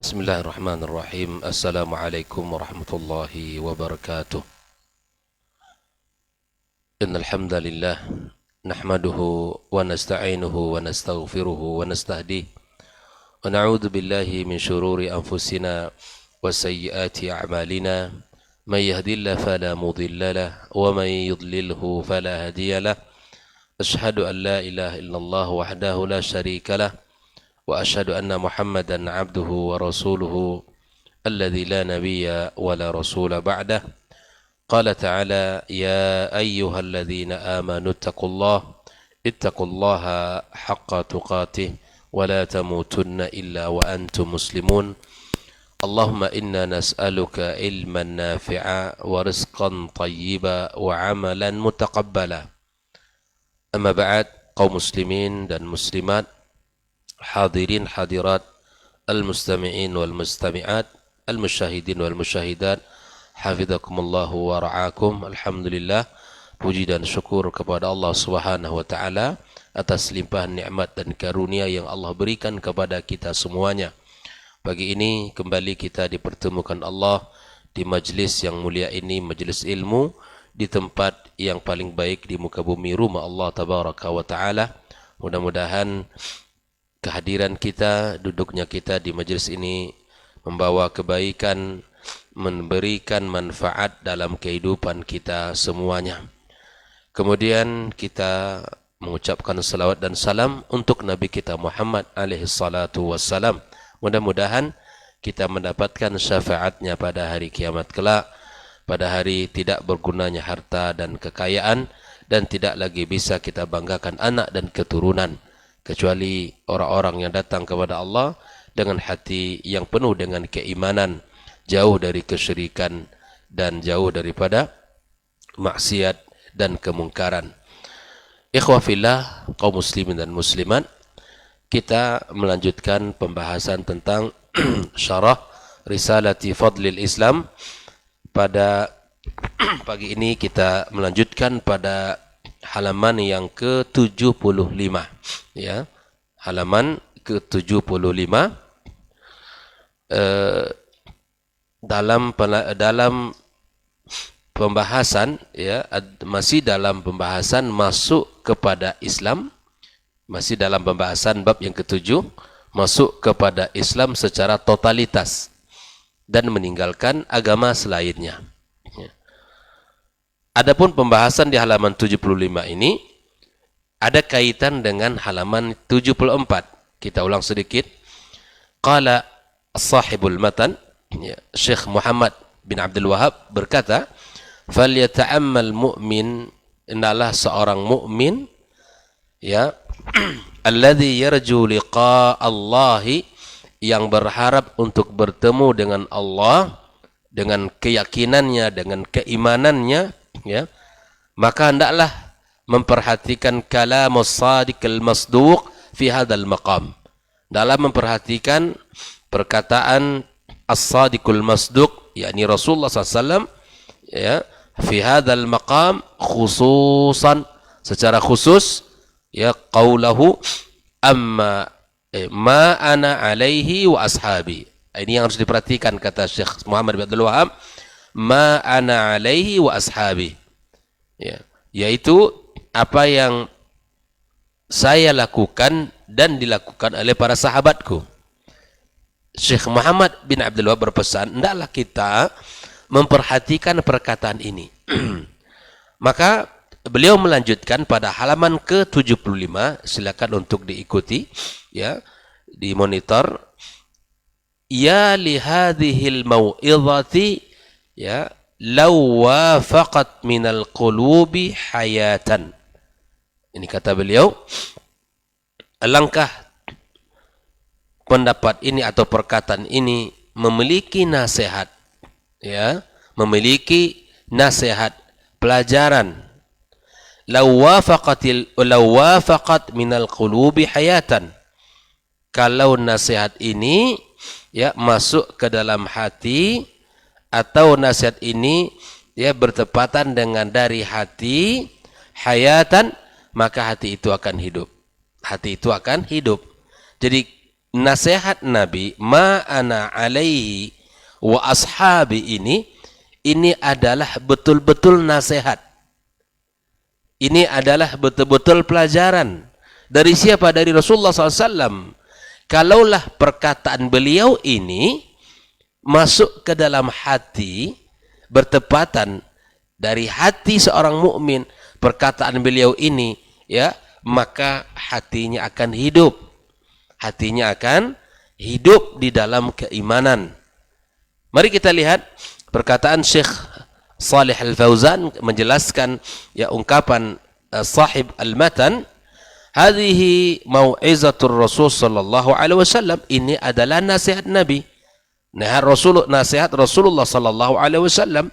Bismillahirrahmanirrahim. Assalamualaikum warahmatullahi wabarakatuh. Innal hamdalillah nahmaduhu wa nasta'inuhu wa nastaghfiruhu wa nastahdihi wa na'udzu billahi min shururi anfusina wa sayyiati a'malina. May yahdihillahu fala mudilla lahu wa may yudlilhu fala hadiya lahu. Asyhadu an la ilaha illallah wahdahu la syarika lahu wa asyhadu anna Muhammadan abduhu wa rasuluhu alladzi la nabiyya wa la rasula ba'dah. Qala ta'ala ya ayyuhalladzina amanu ittaqullaha haqqa tuqatih wa la tamutunna illa wa antum muslimun. Allahumma inna nas'aluka ilman nafi'a wa rizqan tayyiba wa amalan mutaqabbala. Amma ba'd, kaum muslimin dan muslimat, hadirin hadirat, al-mustami'in wal mustami'at, al-musyahidin wal musyahidat, hafizakumullahu wa ra'akum. Alhamdulillah, puji dan syukur kepada Allah Subhanahu wa taala atas limpahan nikmat dan karunia yang Allah berikan kepada kita semuanya. Pagi ini kembali kita dipertemukan Allah di majlis yang mulia ini, majlis ilmu, di tempat yang paling baik di muka bumi, rumah Allah tabaraka wa taala. Mudah-mudahan kehadiran kita, duduknya kita di majlis ini membawa kebaikan, memberikan manfaat dalam kehidupan kita semuanya. Kemudian kita mengucapkan salawat dan salam untuk Nabi kita Muhammad alaihi salatu wassalam. Mudah-mudahan kita mendapatkan syafaatnya pada hari kiamat kelak, pada hari tidak bergunanya harta dan kekayaan, dan tidak lagi bisa kita banggakan anak dan keturunan, kecuali orang-orang yang datang kepada Allah dengan hati yang penuh dengan keimanan, jauh dari kesyirikan dan jauh daripada maksiat dan kemungkaran. Ikhwah fillah, kaum muslimin dan muslimat, kita melanjutkan pembahasan tentang syarah Risalati Fadlil Islam. Pada pagi ini kita melanjutkan pada halaman yang ke-75, ya. Halaman ke-75, dalam pembahasan, ya, masih dalam pembahasan masuk kepada Islam, masih dalam pembahasan bab yang ke-7, masuk kepada Islam secara totalitas dan meninggalkan agama selainnya. Adapun pembahasan di halaman 75 ini ada kaitan dengan halaman 74. Kita ulang sedikit. Qala sahibul matan, ya, Syekh Muhammad bin Abdul Wahab berkata, "Falyata'ammal mu'min," hendaklah seorang mukmin, ya, alladzi yarju liqa Allahi, yang berharap untuk bertemu dengan Allah, dengan keyakinannya, dengan keimanannya, ya, maka hendaklah memperhatikan kalamus sadiqil masduq fi hadzal maqam. Dalam memperhatikan perkataan as-sadiqul masduq, yakni Rasulullah SAW, ya, fi hadzal maqam khususan, secara khusus, ya, qaulahu amma ma ana alaihi wa ashabi. Ini yang harus diperhatikan, kata Syekh Muhammad bin Abdul Wahab, ma ana alaihi wa ashabi, ya, yaitu apa yang saya lakukan dan dilakukan oleh para sahabatku. Syekh Muhammad bin Abdul Wahab berpesan, hendaklah kita memperhatikan perkataan ini. Maka beliau melanjutkan pada halaman ke-75, silakan untuk diikuti, ya, di monitor. Ya li hadhil mau'izati, ya, law wafaqat minal qulubi hayatan. Ini kata beliau, alangkah pendapat ini atau perkataan ini memiliki nasihat, ya, memiliki nasihat, pelajaran. Law wafaqat minal qulubi hayatan. Kalau nasihat ini, ya, masuk ke dalam hati, atau nasihat ini, ya, bertepatan dengan dari hati, hayatan, maka hati itu akan hidup. Hati itu akan hidup. Jadi nasihat Nabi ma ana alaihi wa ashabi ini adalah betul-betul nasihat. Ini adalah betul-betul pelajaran. Dari siapa? Dari Rasulullah SAW. Kalaulah perkataan beliau ini masuk ke dalam hati, bertepatan dari hati seorang mukmin, perkataan beliau ini, ya, maka hatinya akan hidup. Hatinya akan hidup di dalam keimanan. Mari kita lihat perkataan Syekh Shalih Al-Fauzan menjelaskan ya ungkapan sahib al-matan, hadhihi mau'izatur Rasul sallallahu alaihi wasallam, ini adalah nasihat Nabi. Nasihat Rasulullah sallallahu alaihi wasallam.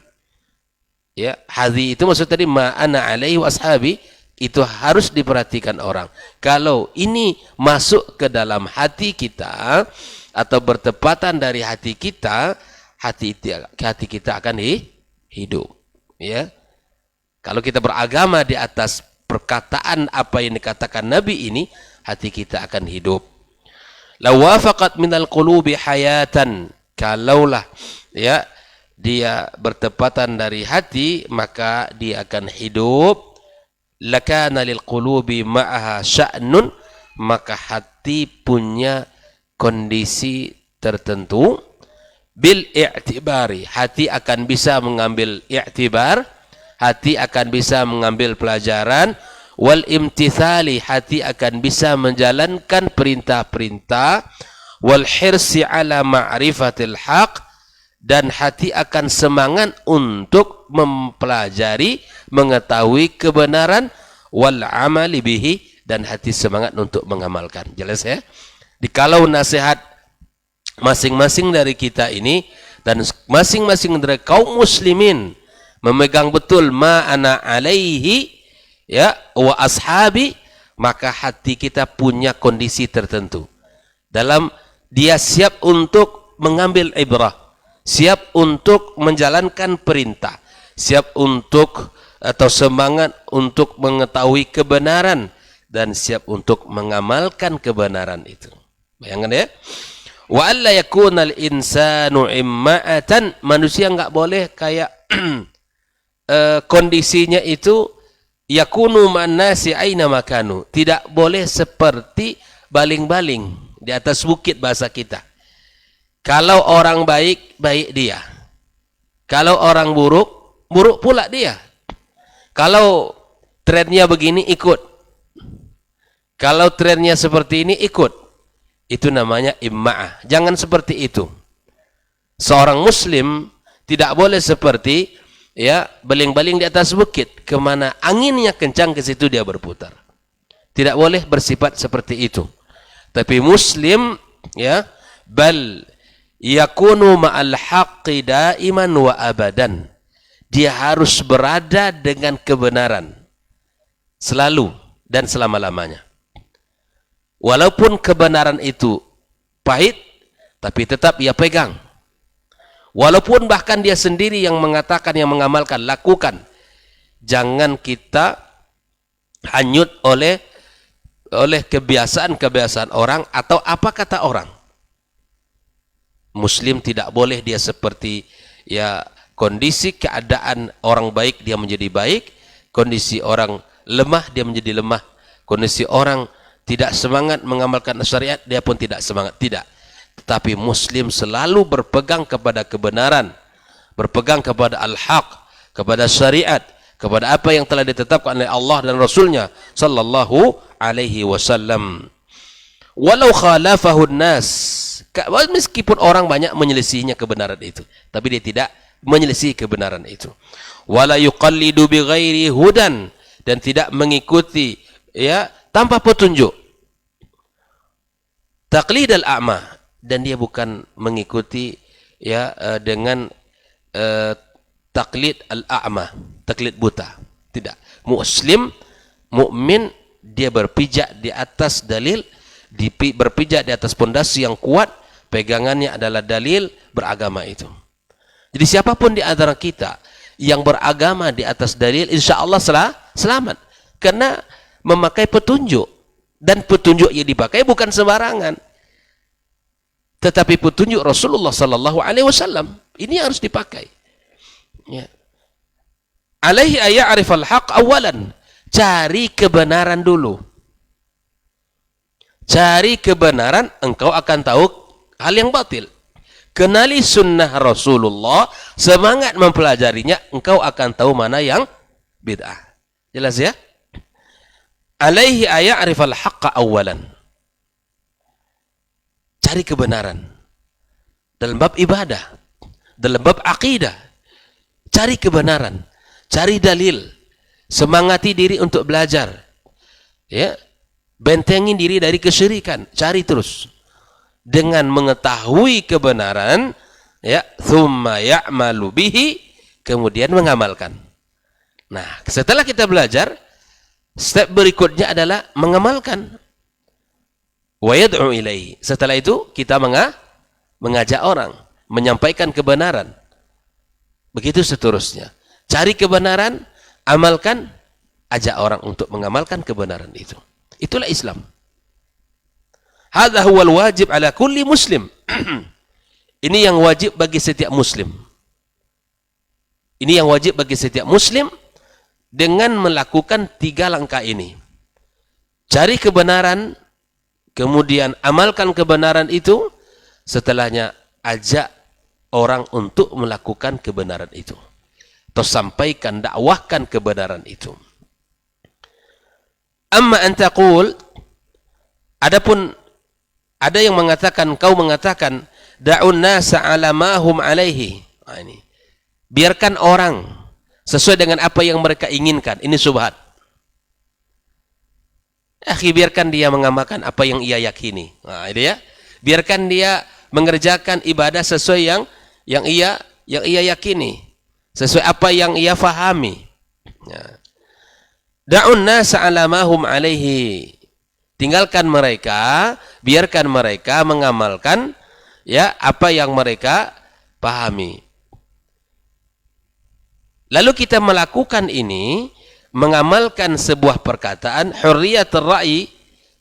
Ya, hadhi itu maksud tadi ma ana alaihi wa ashabi, itu harus diperhatikan orang. Kalau ini masuk ke dalam hati kita atau bertepatan dari hati kita, hati kita akan hidup, ya. Kalau kita beragama di atas perkataan apa yang dikatakan Nabi ini, hati kita akan hidup. La wafaqat minal qulubi hayatan, kalaulah ya dia bertepatan dari hati, maka dia akan hidup. Lakana lil qulubi ma'aha sya'nun, maka hati punya kondisi tertentu. Bil i'tibari, hati akan bisa mengambil i'tibar, hati akan bisa mengambil pelajaran. Wal imtithali, hati akan bisa menjalankan perintah-perintah. Wal hirsi ala ma'rifatil haq, dan hati akan semangat untuk mempelajari, mengetahui kebenaran. Wal amali bihi, dan hati semangat untuk mengamalkan. Jelas ya? Dikalau nasihat masing-masing dari kita ini dan masing-masing dari kaum muslimin memegang betul ma ana alaihi ya wa ashabi, maka hati kita punya kondisi tertentu. Dalam dia siap untuk mengambil ibrah, siap untuk menjalankan perintah, siap untuk atau semangat untuk mengetahui kebenaran, dan siap untuk mengamalkan kebenaran itu. Bayangkan ya. Wa alla yakuna al-insanu imma'atan, manusia enggak boleh kayak kondisinya itu yakunu ma'an-nasi aina makanu, tidak boleh seperti baling-baling di atas bukit bahasa kita. Kalau orang baik, baik dia. Kalau orang buruk, buruk pula dia. Kalau trennya begini, ikut. Kalau trennya seperti ini, ikut. Itu namanya imma'ah. Jangan seperti itu. Seorang muslim tidak boleh seperti ya baling-baling di atas bukit, kemana anginnya kencang ke situ dia berputar. Tidak boleh bersifat seperti itu. Tapi muslim ya bal yakunu ma'al haqqi daiman wa abadan. Dia harus berada dengan kebenaran selalu dan selama-lamanya. Walaupun kebenaran itu pahit, tapi tetap ia pegang. Walaupun bahkan dia sendiri yang mengatakan, yang mengamalkan, lakukan. Jangan kita hanyut oleh kebiasaan-kebiasaan orang atau apa kata orang. Muslim tidak boleh dia seperti ya kondisi keadaan orang baik dia menjadi baik, kondisi orang lemah dia menjadi lemah, kondisi orang tidak semangat mengamalkan syariat dia pun tidak semangat, tidak. Tetapi muslim selalu berpegang kepada kebenaran, berpegang kepada al-haq, kepada syariat, kepada apa yang telah ditetapkan oleh Allah dan Rasulnya sallallahu alaihi wasallam. Walau khalafahu nas, meskipun orang banyak menyelisihinya kebenaran itu, tapi dia tidak menyelisih kebenaran itu. Wala yuqallidu bighairi hudan, dan tidak mengikuti ya tanpa petunjuk. Taqlid al-a'ma, dan dia bukan mengikuti ya dengan taklid al-a'ma, taklid buta. Tidak. Muslim, mukmin, dia berpijak di atas dalil, berpijak di atas pondasi yang kuat, pegangannya adalah dalil beragama itu. Jadi siapapun di antara kita yang beragama di atas dalil, insya Allah selamat. Karena memakai petunjuk, dan petunjuk yang dipakai bukan sembarangan. tetapi petunjuk Rasulullah sallallahu alaihi wasallam. Ini harus dipakai. Ya. Alaihi aya'rifal haq awalan. Cari kebenaran dulu. Cari kebenaran, engkau akan tahu hal yang batil. Kenali sunnah Rasulullah, semangat mempelajarinya, engkau akan tahu mana yang bid'ah. Jelas ya? Alaihi aya'rifal haqqa awalan. Cari kebenaran. Dalam bab ibadah, dalam bab akidah. Cari kebenaran, cari dalil. Semangati diri untuk belajar. Ya. Bentengin diri dari kesyirikan, cari terus. Dengan mengetahui kebenaran, ya, thumma ya'malu bihi, kemudian mengamalkan. Nah, setelah kita belajar, step berikutnya adalah mengamalkan. Wa yad'u ilaihi. Setelah itu kita mengajak orang, menyampaikan kebenaran. Begitu seterusnya. Cari kebenaran, amalkan, ajak orang untuk mengamalkan kebenaran itu. Itulah Islam. Hadza huwal wajib ala kulli muslim. Ini yang wajib bagi setiap muslim. Ini yang wajib bagi setiap muslim dengan melakukan 3 langkah ini. Cari kebenaran, kemudian amalkan kebenaran itu, setelahnya ajak orang untuk melakukan kebenaran itu. Atau sampaikan, dakwahkan kebenaran itu. Amma an taqul, adapun ada yang mengatakan, kau mengatakan, da'un nasa ala ma hum alaihi. Nah, ini. Biarkan orang sesuai dengan apa yang mereka inginkan. Ini syubhat. Akhi, biarkan dia mengamalkan apa yang ia yakini. Nah, itu ya. Biarkan dia mengerjakan ibadah sesuai yang ia yakini. Sesuai apa yang ia fahami. Ya. Da'un nasa ala ma hum alaihi. Tinggalkan mereka, biarkan mereka mengamalkan ya apa yang mereka pahami. Lalu kita melakukan ini, mengamalkan sebuah perkataan hurriyatur ra'yi,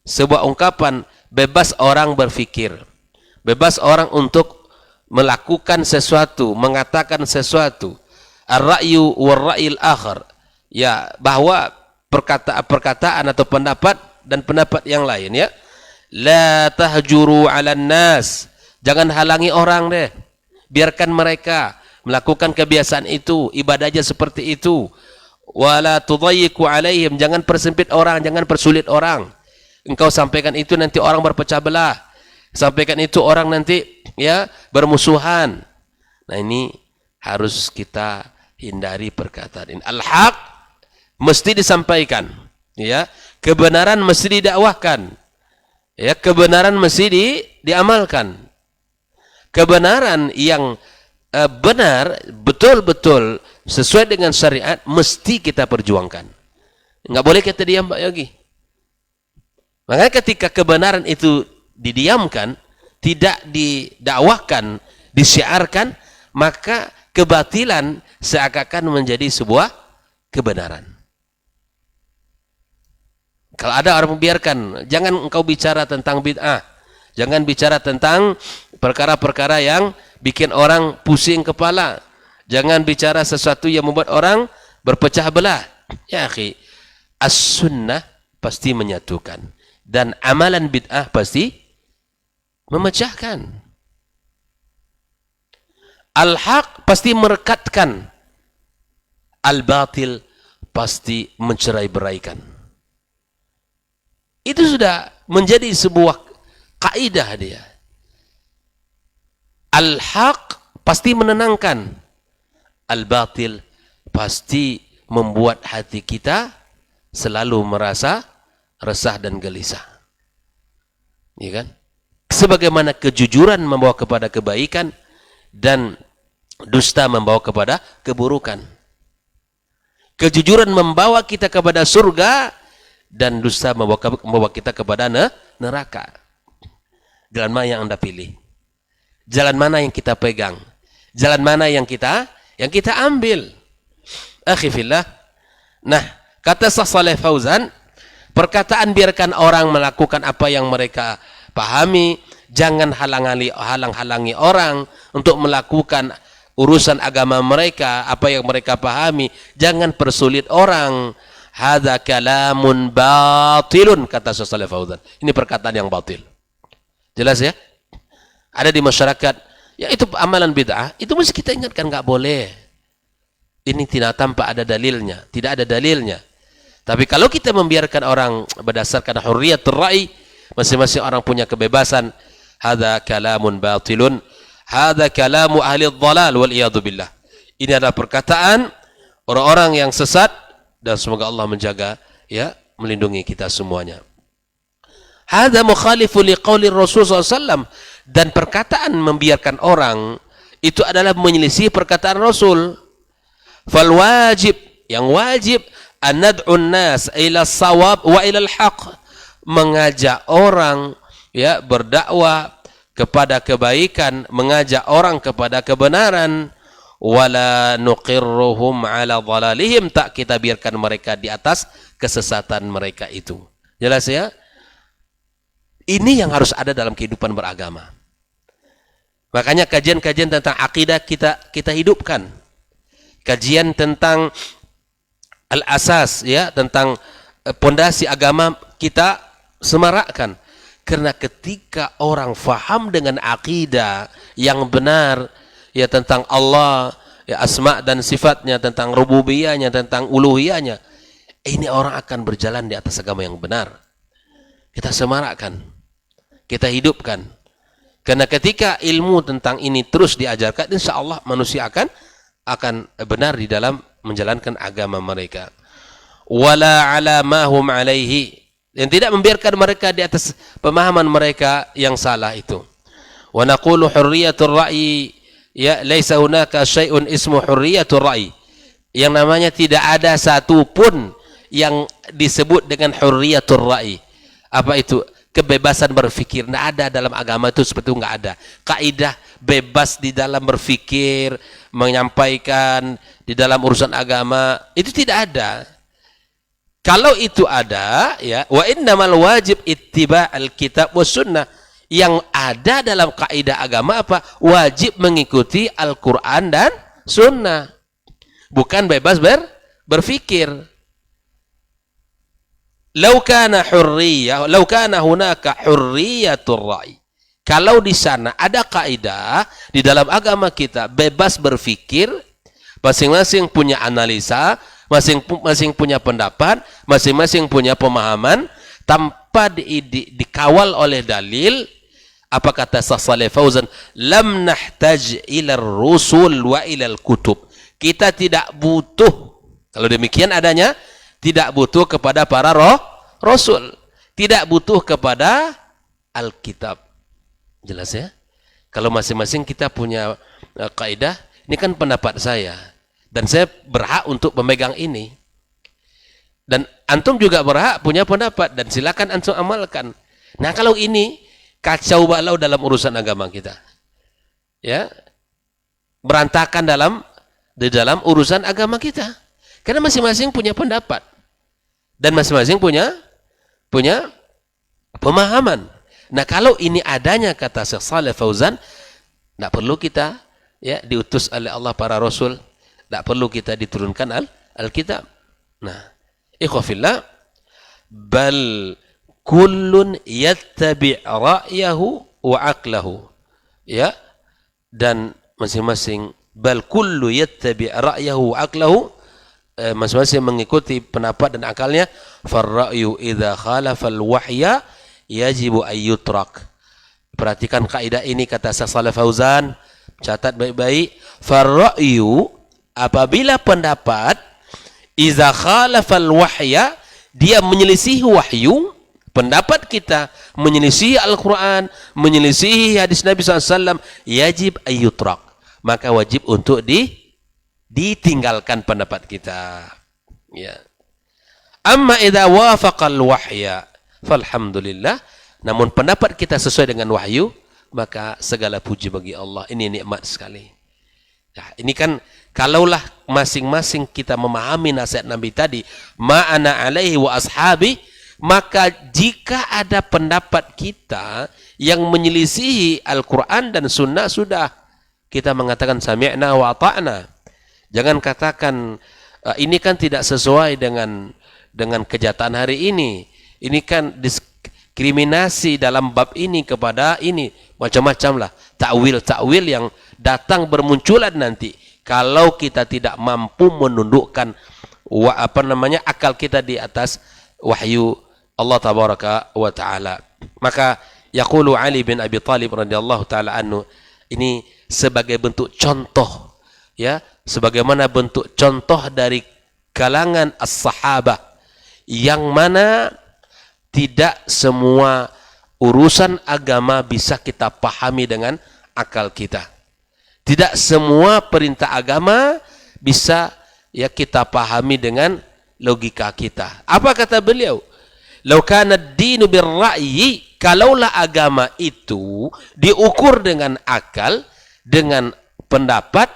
sebuah ungkapan bebas orang berfikir, bebas orang untuk melakukan sesuatu, mengatakan sesuatu. Ar-ra'yu war-ra'yil akhar, ya, bahwa perkataan atau pendapat dan pendapat yang lain, ya. La tahjuru 'alan nas. Jangan halangi orang deh. Biarkan mereka melakukan kebiasaan itu, ibadahnya seperti itu. Wala tudayyiqu 'alaihim. Jangan persempit orang, jangan persulit orang. Engkau sampaikan itu nanti orang berpecah belah. Sampaikan itu orang nanti ya bermusuhan. Nah, ini harus kita hindari perkataan ini. Al-haq mesti disampaikan, ya. Kebenaran mesti didakwahkan. Ya, kebenaran mesti diamalkan. Kebenaran yang benar, betul-betul sesuai dengan syariat mesti kita perjuangkan. Enggak boleh kita diam, Pak Yogi. Makanya ketika kebenaran itu didiamkan, tidak didakwahkan, disiarkan, maka kebatilan seakan-akan menjadi sebuah kebenaran. Kalau ada orang membiarkan, jangan engkau bicara tentang bid'ah, jangan bicara tentang perkara-perkara yang bikin orang pusing kepala, jangan bicara sesuatu yang membuat orang berpecah belah. Ya akhi, as-sunnah pasti menyatukan, dan amalan bid'ah pasti memecahkan. Al-haq pasti merekatkan, al-batil pasti mencerai-beraikan. Itu sudah menjadi sebuah kaidah dia. Al-haq pasti menenangkan, al-batil pasti membuat hati kita selalu merasa resah dan gelisah. Ya kan? Sebagaimana kejujuran membawa kepada kebaikan dan dusta membawa kepada keburukan. Kejujuran membawa kita kepada surga dan dusta membawa kita kepada neraka. Jalan mana yang Anda pilih? Jalan mana yang kita pegang? Jalan mana yang kita ambil? Akhi fillah. Nah, kata Syekh Shalih Fauzan, perkataan biarkan orang melakukan apa yang mereka pahami, Jangan halang-halangi orang untuk melakukan urusan agama mereka, apa yang mereka pahami. Jangan persulit orang. Hadza kalamun batilun, kata Syekh Shalih Fauzan. Ini perkataan yang batil. Jelas ya? Ada di masyarakat, ya itu amalan bid'ah, itu mesti kita ingatkan, nggak boleh. Ini tidak tanpa ada dalilnya, tidak ada dalilnya. Tapi kalau kita membiarkan orang berdasarkan hurriyatul ra'i, masing-masing orang punya kebebasan, hadza kalamun batilun, hadza kalamu ahli dhalal wal iyadu billah. Ini adalah perkataan orang-orang yang sesat, dan semoga Allah menjaga, ya, melindungi kita semuanya. Hadza mukhalifu liqauli Rasul SAW, dan perkataan membiarkan orang itu adalah menyelisih perkataan Rasul. Fal wajib, yang wajib, an nad'un nas ila shawab wa ila al-haq, mengajak orang, ya, berdakwah kepada kebaikan, mengajak orang kepada kebenaran. Wala nuqirruhum ala dhalalihim, tak kita biarkan mereka di atas kesesatan mereka itu. Jelas ya? Ini yang harus ada dalam kehidupan beragama. Makanya kajian-kajian tentang akidah kita hidupkan. Kajian tentang al-asas, ya, tentang pondasi agama kita semarakkan. Karena ketika orang faham dengan akidah yang benar, ya, tentang Allah, ya, asma dan sifatnya, tentang rububiyahnya, tentang uluhiyahnya, ini orang akan berjalan di atas agama yang benar. Kita semarakkan, kita hidupkan. Karena ketika ilmu tentang ini terus diajarkan, insya Allah manusia akan benar di dalam menjalankan agama mereka. Wala ala ma hum alaihi, dan tidak membiarkan mereka di atas pemahaman mereka yang salah itu. Wa naqulu hurriyatur ra'yi, ya, laisa hunaka syai'un ismu hurriyatur ra'yi. Yang namanya tidak ada satu pun yang disebut dengan hurriyatur ra'yi. Apa itu? Kebebasan berfikir. Tidak ada dalam agama itu, seperti itu nggak ada. Kaidah bebas di dalam berfikir, menyampaikan di dalam urusan agama, itu tidak ada. Kalau itu ada, ya, wa innamal wajib ittiba'al kitab was sunnah. Yang ada dalam kaidah agama apa? Wajib mengikuti Al-Quran dan Sunnah. Bukan bebas berfikir. Lau kana hunaka hurriyatur ra'i. Kalau di sana ada kaidah di dalam agama kita bebas berfikir, masing-masing punya analisa, masing-masing punya pendapat, masing-masing punya pemahaman, tanpa dikawal oleh dalil. Apa kata Syekh Shalih Fauzan? Lam nahtaj ila rusul wa ila kutub. Kita tidak butuh, kalau demikian adanya, tidak butuh kepada para rasul, tidak butuh kepada Alkitab. Jelas ya? Kalau masing-masing kita punya kaidah, ini kan pendapat saya, dan saya berhak untuk memegang ini. Dan antum juga berhak punya pendapat, dan silakan antum amalkan. Nah, kalau ini kacau balau dalam urusan agama kita, ya, berantakan di dalam urusan agama kita, karena masing-masing punya pendapat dan masing-masing punya pemahaman. Nah, kalau ini adanya, kata Syekh Shalih Fauzan, tidak perlu kita, ya, diutus oleh Allah para rasul, tidak perlu kita diturunkan Alkitab. Nah, ikhwafillah, bal kullun yattabi' ra'yahu wa aqlahu, ya, dan masing-masing, bal kullu yattabi' ra'yahu wa aqlahu, masing-masing mengikuti pendapat dan akalnya. Farra'yu idza khalafa al-wahya yajibu ayyutrak. Perhatikan kaidah ini, kata Syekh Shalih Fauzan, catat baik-baik. Farra'yu, apabila pendapat, idza khalafa al-wahya, dia menyelisihi wahyu, pendapat kita menyelisihi Al-Quran, menyelisihi hadis Nabi SAW, yajib ayyutrak, maka wajib untuk ditinggalkan pendapat kita, ya. Amma idza wafaqal wahya falhamdulillah, namun pendapat kita sesuai dengan wahyu, maka segala puji bagi Allah. Ini nikmat sekali. Nah, ini kan kalaulah masing-masing kita memahami nasihat Nabi tadi, ma'ana alaihi wa ashabi, Maka jika ada pendapat kita yang menyelisihi Al-Quran dan Sunnah, sudah kita mengatakan sami'na wa ata'na. Jangan katakan ini kan tidak sesuai dengan kejahatan hari ini. Ini kan diskriminasi dalam bab ini kepada ini. Macam-macam lah. Takwil-takwil yang datang bermunculan nanti. Kalau kita tidak mampu menundukkan akal kita di atas wahyu Allah tabaraka wa ta'ala. Maka yaqulu Ali bin Abi Thalib radhiyallahu ta'ala anhu, ini sebagai bentuk contoh, ya, sebagaimana bentuk contoh dari kalangan as-sahabah, yang mana tidak semua urusan agama bisa kita pahami dengan akal kita. Tidak semua perintah agama bisa ya kita pahami dengan logika kita. Apa kata beliau? Lau kana ad-dinu bir-ra'yi, kalaulah agama itu diukur dengan akal, dengan pendapat,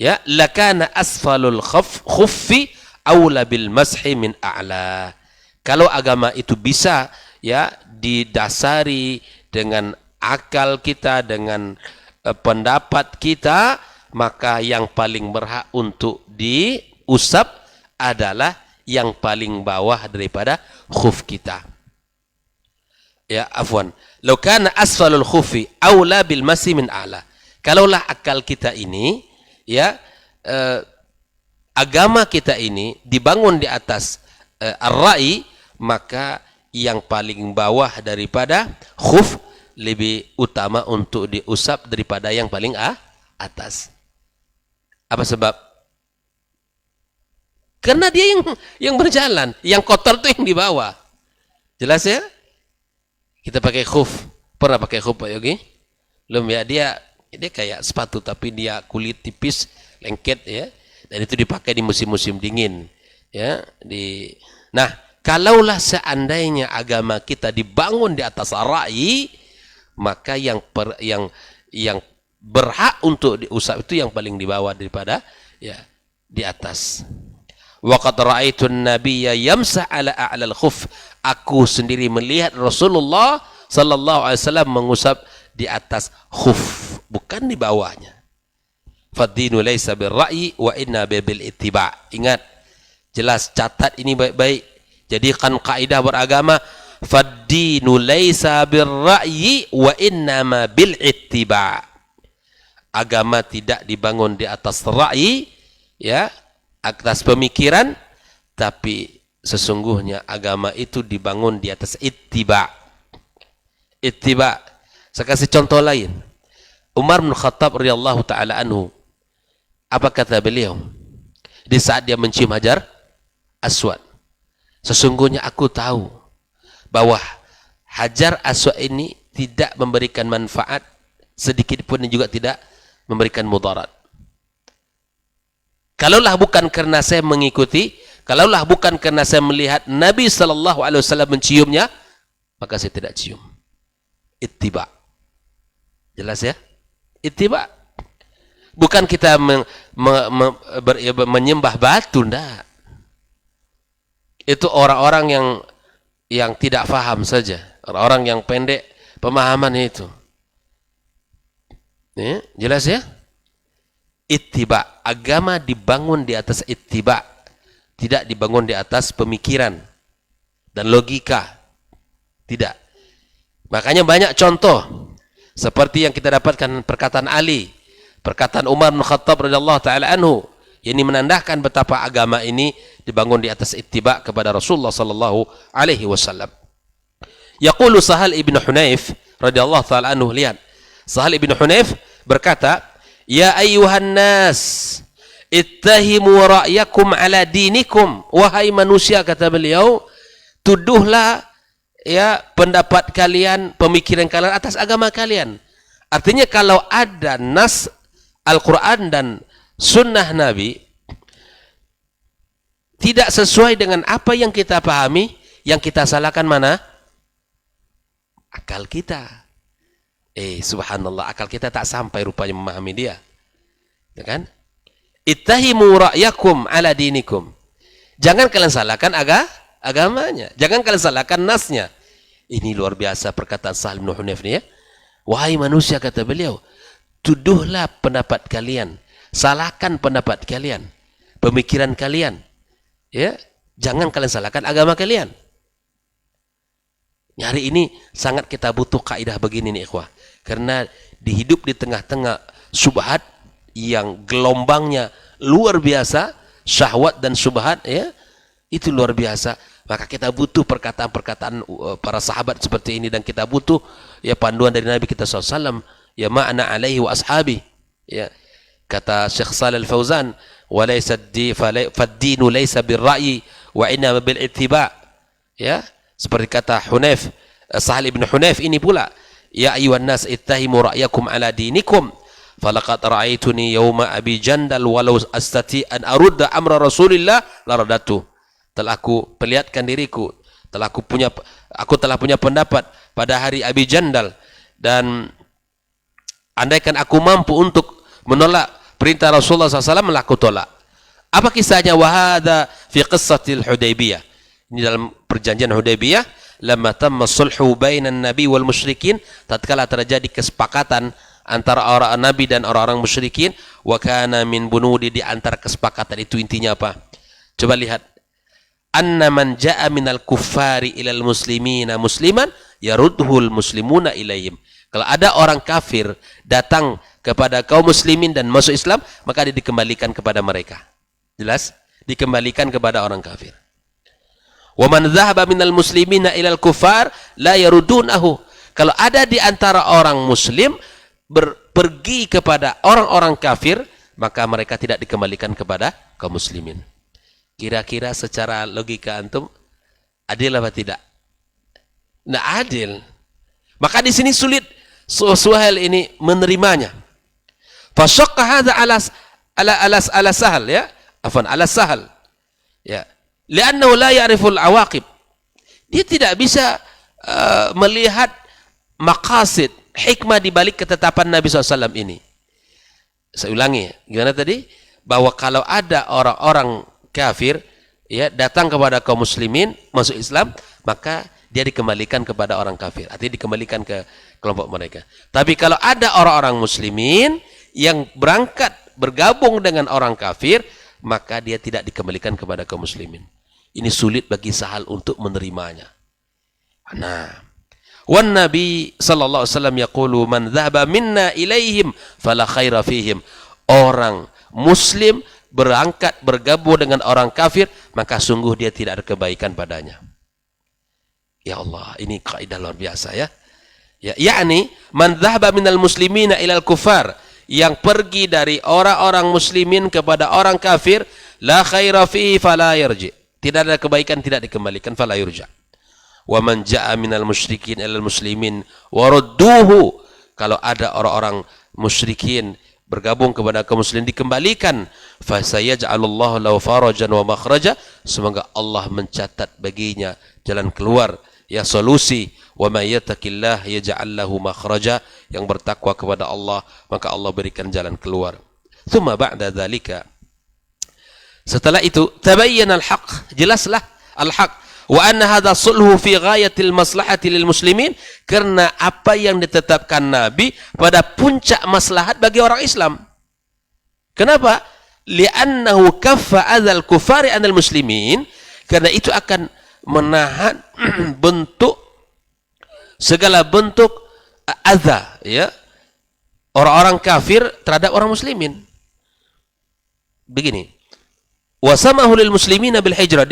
ya, lakana asfalul khuffi aula bil mashi min a'la. Kalau agama itu bisa ya didasari dengan akal kita, dengan pendapat kita, maka yang paling berhak untuk diusap adalah yang paling bawah daripada khuf kita. Ya, afwan. Lau kana asfalul khufi aula bil masi min a'la. Kalaulah akal kita ini, ya, agama kita ini dibangun di atas ar-ra'i, maka yang paling bawah daripada khuf lebih utama untuk diusap daripada yang paling atas. Apa sebab? Karena dia yang berjalan, yang kotor itu yang di bawah. Jelas ya? Kita pakai khuf. Pernah pakai khuf Pak Yogi? Belum ya? Dia kayak sepatu tapi dia kulit tipis, lengket ya. Dan itu dipakai di musim-musim dingin. Ya, Nah, kalaulah seandainya agama kita dibangun di atas ra'i, maka yang berhak untuk diusap itu yang paling di bawah daripada ya di atas. Wa qad ra'aitu an-nabiyya yamsah 'ala a'lal khuf. Aku sendiri melihat Rasulullah sallallahu alaihi wasallam mengusap di atas khuf, bukan di bawahnya. Fad-dinu laisa bir-ra'yi wa inna bil ittiba'. Ingat, jelas, catat ini baik-baik. Jadikan kaidah beragama, fad-dinu laisa bir-ra'yi wa innama bil ittiba'. Agama tidak dibangun di atas ra'yi, ya, atas pemikiran, tapi sesungguhnya agama itu dibangun di atas ittiba'. Ittiba'. Saya kasih contoh lain. Umar bin Khattab radhiyallahu taala anhu, apa kata beliau di saat dia mencium Hajar Aswad? Sesungguhnya aku tahu bahwa Hajar Aswad ini tidak memberikan manfaat sedikit pun dan juga tidak memberikan mudarat. Kalaulah bukan karena saya mengikuti, kalaulah bukan karena saya melihat Nabi sallallahu alaihi wasallam menciumnya, maka saya tidak cium. Ittiba. Jelas ya? Ittiba. Bukan kita menyembah batu, enggak. Itu orang-orang yang tidak faham saja, orang-orang yang pendek pemahaman itu. Ya, jelas ya? Ittiba. Agama dibangun di atas ittiba, tidak dibangun di atas pemikiran dan logika. Tidak. Makanya banyak contoh seperti yang kita dapatkan perkataan Ali, perkataan Umar bin Khattab radhiyallahu taala anhu, ini menandakan betapa agama ini dibangun di atas ittiba kepada Rasulullah sallallahu alaihi wasallam. Yaqulu Sahal ibn Hunayf radhiyallahu taala anhu, lihat, Sahal ibn Hunayf berkata, ya ayyuhan nas, ittahimu ra'yakum ala dinikum. Wahai manusia, kata beliau, tuduhlah ya pendapat kalian, pemikiran kalian atas agama kalian. Artinya kalau ada nas Al-Quran dan sunnah Nabi tidak sesuai dengan apa yang kita pahami, yang kita salahkan mana? Akal kita. Subhanallah, akal kita tak sampai rupanya memahami dia. Ya kan? Ittahimu ra'yakum ala dinikum. Jangan kalian salahkan agamanya. Jangan kalian salahkan nasnya. Ini luar biasa perkataan Sahal bin Hunayf ini ya. Wahai manusia, kata beliau, tuduhlah pendapat kalian, salahkan pendapat kalian, pemikiran kalian, ya, jangan kalian salahkan agama kalian. Hari ini sangat kita butuh kaidah begini nih ikhwah, karena dihidup di tengah-tengah syubhat yang gelombangnya luar biasa, syahwat dan syubhat ya, itu luar biasa. Maka kita butuh perkataan-perkataan para sahabat seperti ini, dan kita butuh ya panduan dari Nabi kita SAW, ya ma'na alaihi wa ashabi. Ya, kata Syekh Shalih Al-Fauzan, walaysa fad-dinu laysa bir-ra'yi wa inna bil ittiba'. Ya, seperti kata Hunayf, Sahal ibn Hunayf ini pula, ya ayyuhan nas ittahimu ra'yakum ala dinikum falaqad ra'aituni yawma abi jandal walau astati an arudda amra rasulillah laradatu. Telah aku perlihatkan diriku, aku telah punya pendapat pada hari Abi Jandal, dan andaikan aku mampu untuk menolak perintah Rasulullah SAW, aku tolak. Apa kisahnya? Wahada fi qissatil Hudaybiyah. Ini dalam perjanjian Hudaybiyah, lamma tamma sulhu bainan nabi wal musyrikin, tatkala terjadi kesepakatan antara orang nabi dan orang-orang musyrikin, wa kana min bunudi, di antara kesepakatan itu intinya apa? Coba lihat. Anna man ja'a minal kuffari ilal muslimina musliman yarudhul muslimuna ilaihim. Kalau ada orang kafir datang kepada kaum muslimin dan masuk Islam, maka dia dikembalikan kepada mereka. Jelas? Dikembalikan kepada orang kafir. Wa man dhahaba minal muslimina ilal kuffar la yarudunahu. Kalau ada di antara orang muslim pergi kepada orang-orang kafir, maka mereka tidak dikembalikan kepada kaum muslimin. Kira-kira secara logika antum adil apa tidak? Nah, adil. Maka di sini sulit Suhail ini menerimanya. Fasyaqqa hadza ala Sahal ya. Afwan, ala Sahal. Ya. Li'annahu la ya'riful awaqib. Dia tidak bisa melihat maqasid, hikmah di balik ketetapan Nabi SAW ini. Saya ulangi, gimana tadi? Bahwa kalau ada orang-orang kafir ya datang kepada kaum muslimin masuk Islam, maka dia dikembalikan kepada orang kafir, artinya dikembalikan ke kelompok mereka. Tapi kalau ada orang-orang muslimin yang berangkat bergabung dengan orang kafir, maka dia tidak dikembalikan kepada kaum muslimin. Ini sulit bagi Sahal untuk menerimanya. Nah, wan Nabi sallallahu alaihi wasallam yaqulu man dhahaba minna ilaihim fala khaira fihim. Orang muslim berangkat bergabung dengan orang kafir, maka sungguh dia tidak ada kebaikan padanya. Ya Allah, ini kaidah luar biasa ya. Ya, yakni man dhahaba minal muslimina ilal kufar, yang pergi dari orang-orang muslimin kepada orang kafir, la khaira fihi fala yarji. Tidak ada kebaikan, tidak dikembalikan, fala yurja. Wa man jaa minal musyrikin ilal muslimin warudduhu. Kalau ada orang-orang musyrikin bergabung kepada kaum muslim, dikembalikan, fa sayaj'alullahu lahu farajan wa makhraja, semoga Allah mencatat baginya jalan keluar, ya solusi. Wa may yattaqillah yaj'al lahu makhraja, yang bertakwa kepada Allah maka Allah berikan jalan keluar. Tsumma ba'da dzalika, setelah itu, tabayyana al-haq, jelaslah al-haq. Wa anna hadha sulhu fi ghayatil maslahati lil muslimin, karena apa yang ditetapkan Nabi pada puncak maslahat bagi orang Islam. Kenapa? Li'annahu kaffa adzal kufari anil muslimin, karena itu akan menahan segala bentuk adza ya orang-orang kafir terhadap orang muslimin. Begini, wasamahu lil muslimina bil hijrah,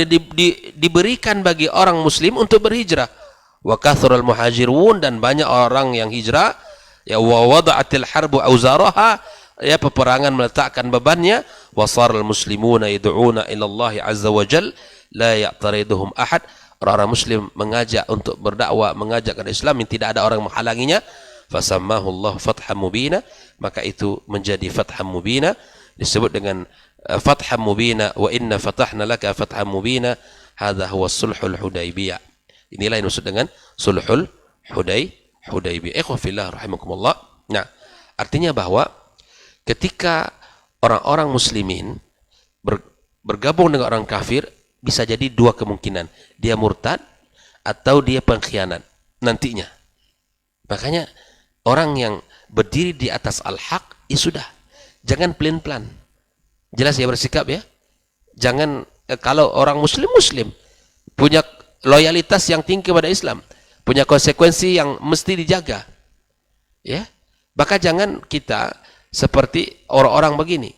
diberikan bagi orang muslim untuk berhijrah. Wa kathural muhajirun, dan banyak orang yang hijrah. Ya, wa wada'atil harbu auzaraha, ya peperangan meletakkan bebannya. Wa saral muslimuna yad'una ila Allah azza wa jal la ya'tariduhum ahad. Orang-orang muslim mengajak untuk berdakwah, mengajak ke Islam yang tidak ada orang menghalanginya. Fasammahu Allah fatham mubina, maka itu menjadi fatham mubina, disebut dengan fatham mubina. Wa inna fatahna laka fatham mubina, hadha huwa sulhul Hudaybiyah. Inilah yang dimaksud dengan sulhul Hudaybiyah. Ikhwah fillah rahimakumullah. Nah, artinya bahwa ketika orang-orang muslimin bergabung dengan orang kafir, bisa jadi dua kemungkinan. Dia murtad atau dia pengkhianat nantinya. Makanya orang yang berdiri di atas al-haq, ya sudah. Jangan pelin-pelan. Jelas ya bersikap ya. Jangan, kalau orang muslim punya loyalitas yang tinggi kepada Islam, punya konsekuensi yang mesti dijaga. Ya. Maka jangan kita seperti orang-orang begini.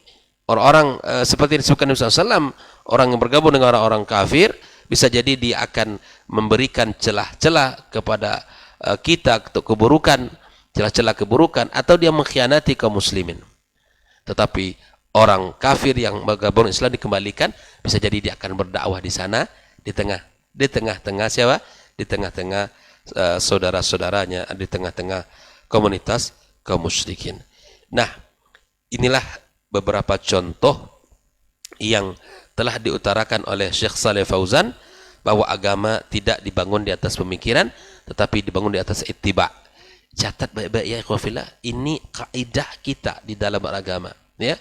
Orang-orang seperti disebutkan Nabi SAW, orang yang bergabung dengan orang-orang kafir, bisa jadi dia akan memberikan celah-celah kepada kita untuk keburukan, celah-celah keburukan, atau dia mengkhianati kaum muslimin. Tetapi orang kafir yang bergabung Islam dikembalikan, bisa jadi dia akan berdakwah di sana, di tengah-tengah siapa? Di tengah-tengah saudara-saudaranya, di tengah-tengah komunitas kaum musyrikin. Nah, inilah beberapa contoh yang telah diutarakan oleh Syekh Saleh Fauzan, bahwa agama tidak dibangun di atas pemikiran, tetapi dibangun di atas ittiba. Catat baik-baik ya ikhwafillah, ini kaidah kita di dalam beragama. Ya,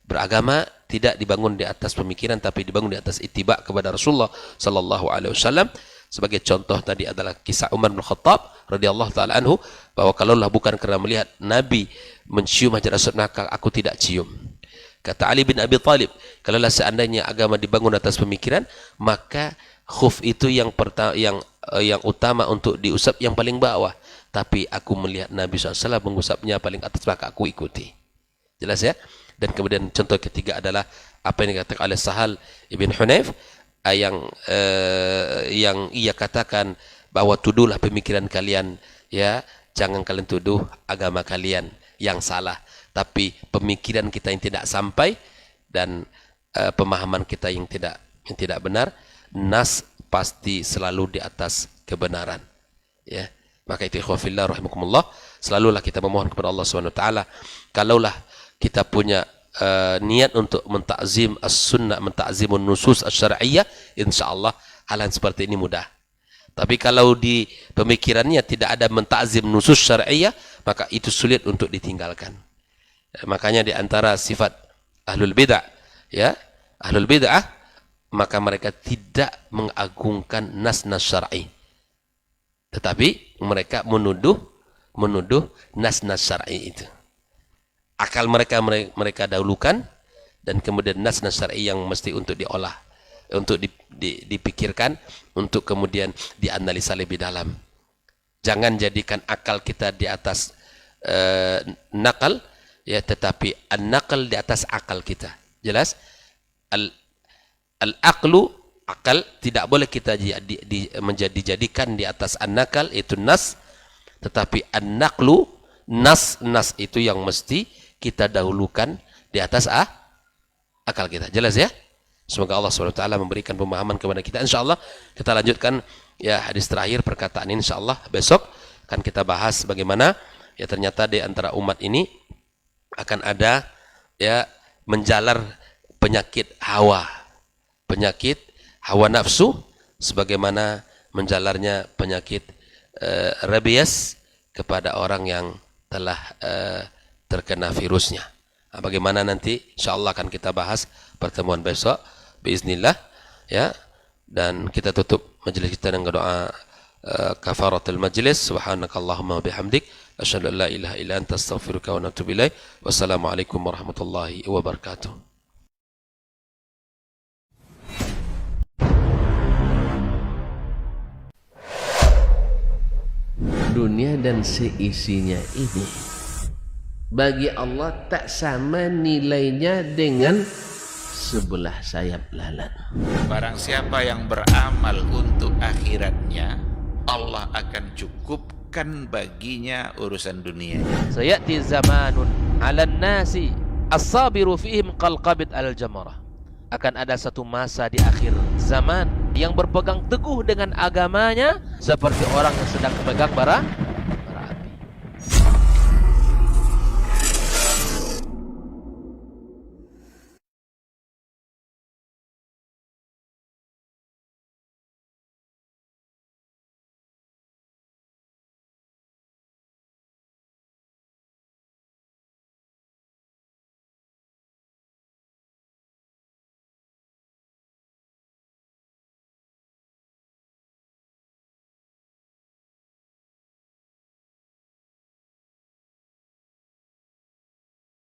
beragama tidak dibangun di atas pemikiran, tapi dibangun di atas ittiba kepada Rasulullah Sallallahu Alaihi Wasallam. Sebagai contoh tadi adalah kisah Umar bin Khattab radhiyallahu taala anhu, bahwa kalaulah bukan karena melihat Nabi mencium hajar aswad, maka aku tidak cium. Kata Ali bin Abi Thalib, kalaulah seandainya agama dibangun atas pemikiran, maka khuf itu yang utama untuk diusap yang paling bawah. Tapi aku melihat Nabi SAW mengusapnya paling atas, maka aku ikuti. Jelas ya? Dan kemudian contoh ketiga adalah apa yang dikatakan oleh Sahal ibn Hunayf, yang ia katakan bahwa tuduhlah pemikiran kalian, ya, jangan kalian tuduh agama kalian yang salah, tapi pemikiran kita yang tidak sampai dan pemahaman kita yang tidak benar, nas pasti selalu di atas kebenaran. Ya, maka itu ikhwafillah rahimakumullah, selalulah kita memohon kepada Allah Subhanahu wa taala, kalaulah kita punya niat untuk mentakzim as-sunnah, mentakzimun nusus asy-syar'iyyah, insyaallah hal yang seperti ini mudah. Tapi kalau di pemikirannya tidak ada mentakzim nusus syar'iyyah, maka itu sulit untuk ditinggalkan. Makanya di antara sifat ahlul bid'ah, ya, ahlul bid'ah, maka mereka tidak mengagungkan nas-nas syar'i, tetapi mereka menuduh nas-nas syar'i itu. Akal mereka dahulukan, dan kemudian nas-nas syar'i yang mesti untuk diolah, untuk dipikirkan, untuk kemudian dianalisa lebih dalam. Jangan jadikan akal kita di atas nakal, ya, tetapi an-naql di atas akal kita. Jelas? Al-aqlu, akal, tidak boleh kita menjadikan di atas an-naqal, itu nas, tetapi an-naqlu, nas itu yang mesti kita dahulukan di atas akal kita. Jelas ya? Semoga Allah SWT memberikan pemahaman kepada kita. InsyaAllah kita lanjutkan ya hadis terakhir perkataan ini. InsyaAllah besok akan kita bahas bagaimana ya ternyata di antara umat ini akan ada ya menjalar penyakit hawa nafsu, sebagaimana menjalarnya penyakit rabies kepada orang yang telah terkena virusnya. Nah, bagaimana nanti insyaallah akan kita bahas pertemuan besok biiznillah ya, dan kita tutup majelis kita dengan doa kafaratul majlis. Subhanakallahumma wa bihamdik asyhadu an la ilaha illa anta astaghfiruka wa atubu ilaik. Wassalamualaikum warahmatullahi wabarakatuh. Dunia dan seisinya ini bagi Allah tak sama nilainya dengan sebelah sayap lalat. Barang siapa yang beramal untuk akhiratnya, Allah akan cukupkan baginya urusan dunia. Sayati zamanun 'alan nasi as-sabiru fihim qalqabit al-jamarah. Akan ada satu masa di akhir zaman yang berpegang teguh dengan agamanya seperti orang yang sedang memegang bara